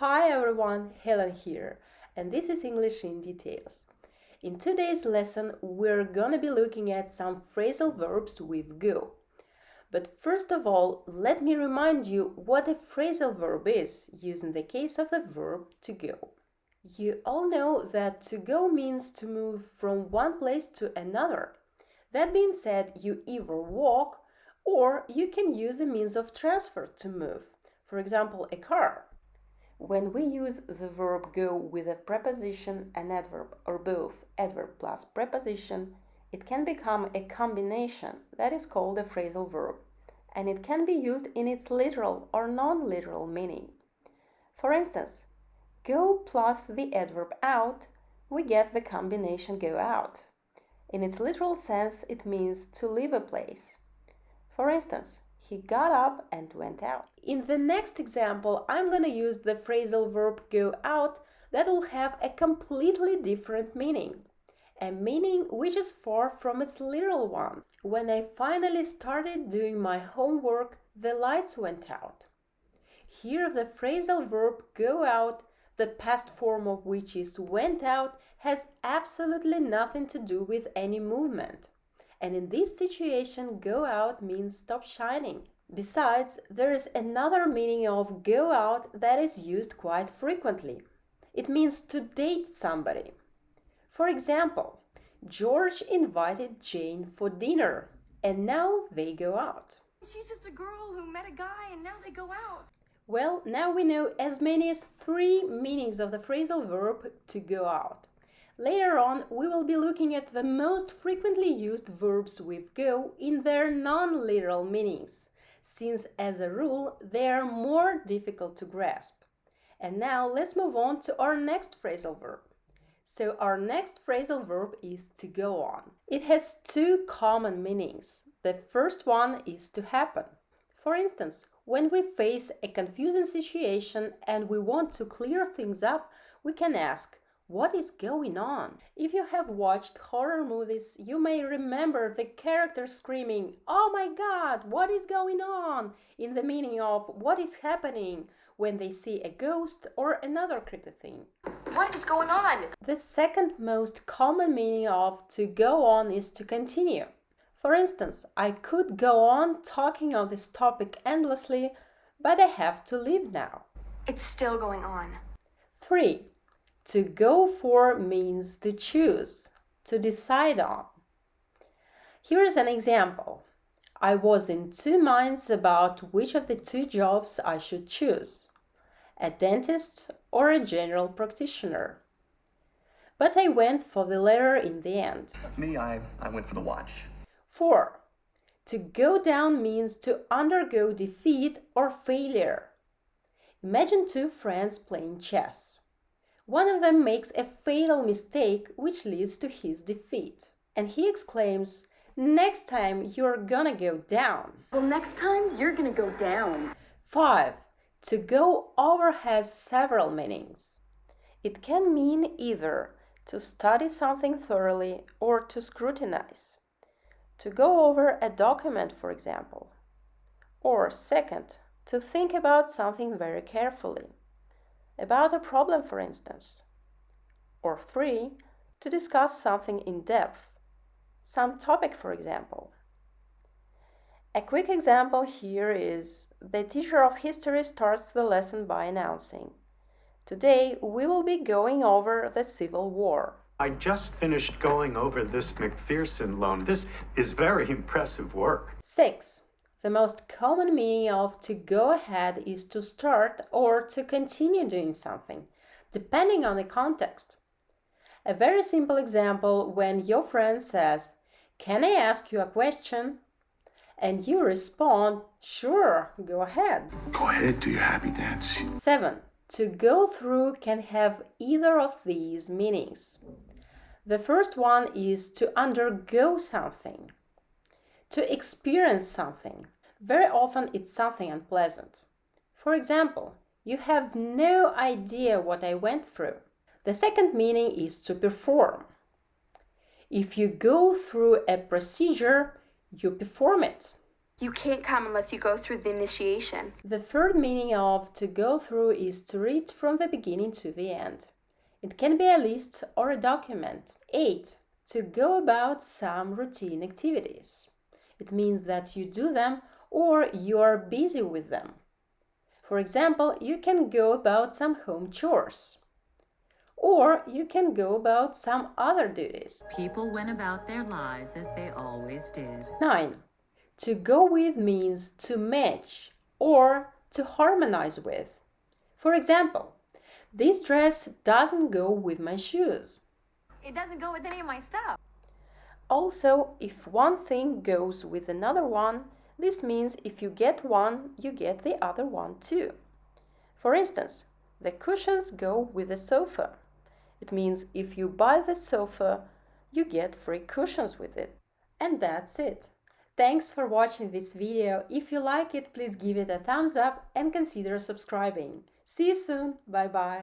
Hi everyone, Helen here, and this is English in Details. In today's lesson, we're gonna be looking at some phrasal verbs with go. But first of all, let me remind you what a phrasal verb is, using the case of the verb to go. You all know that to go means to move from one place to another. That being said, you either walk or you can use a means of transfer to move, for example, a car. When we use the verb go with a preposition, an adverb, or both adverb plus preposition, it can become a combination that is called a phrasal verb, and it can be used in its literal or non-literal meaning. For instance, go plus the adverb out, we get the combination go out. In its literal sense, it means to leave a place. For instance, he got up and went out. In the next example, I'm going to use the phrasal verb go out that will have a completely different meaning. A meaning which is far from its literal one. When I finally started doing my homework, the lights went out. Here the phrasal verb go out, the past form of which is went out, has absolutely nothing to do with any movement. And in this situation, go out means stop shining. Besides, there is another meaning of go out that is used quite frequently. It means to date somebody. For example, George invited Jane for dinner, and now they go out. She's just a girl who met a guy and now they go out. Well, now we know as many as 3 meanings of the phrasal verb to go out. Later on, we will be looking at the most frequently used verbs with go in their non-literal meanings, since as a rule, they are more difficult to grasp. And now let's move on to our next phrasal verb. So our next phrasal verb is to go on. It has 2 common meanings. The first one is to happen. For instance, when we face a confusing situation and we want to clear things up, we can ask, what is going on? If you have watched horror movies, you may remember the character screaming, "Oh my God, what is going on?" in the meaning of what is happening when they see a ghost or another creepy thing. What is going on? The second most common meaning of to go on is to continue. For instance, I could go on talking on this topic endlessly, but I have to leave now. It's still going on. 3. To go for means to choose, to decide on. Here is an example. I was in 2 minds about which of the 2 jobs I should choose, a dentist or a general practitioner. But I went for the latter in the end. Me, I went for the watch. 4. To go down means to undergo defeat or failure. Imagine 2 friends playing chess. One of them makes a fatal mistake which leads to his defeat. And he exclaims, "Next time you're gonna go down." Well, next time you're gonna go down. 5. To go over has several meanings. It can mean either to study something thoroughly or to scrutinize. To go over a document, for example. Or second, to think about something very carefully. About a problem, for instance. Or 3, to discuss something in depth, some topic, for example. A quick example here is the teacher of history starts the lesson by announcing, "Today we will be going over the Civil War." I just finished going over this McPherson loan. This is very impressive work. 6. The most common meaning of to go ahead is to start or to continue doing something, depending on the context. A very simple example when your friend says, "Can I ask you a question?" And you respond, "Sure, go ahead." Go ahead, do your happy dance. 7. To go through can have either of these meanings. The first one is to undergo something. To experience something. Very often it's something unpleasant. For example, "You have no idea what I went through." The second meaning is to perform. If you go through a procedure, you perform it. You can't come unless you go through the initiation. The third meaning of to go through is to read from the beginning to the end. It can be a list or a document. 8. To go about some routine activities. It means that you do them or you are busy with them. For example, you can go about some home chores. Or you can go about some other duties. People went about their lives as they always did. 9. To go with means to match or to harmonize with. For example, this dress doesn't go with my shoes. It doesn't go with any of my stuff. Also, if one thing goes with another one, this means if you get one, you get the other one too. For instance, the cushions go with the sofa. It means if you buy the sofa, you get free cushions with it. And that's it. Thanks for watching this video. If you like it, please give it a thumbs up and consider subscribing. See you soon. Bye bye.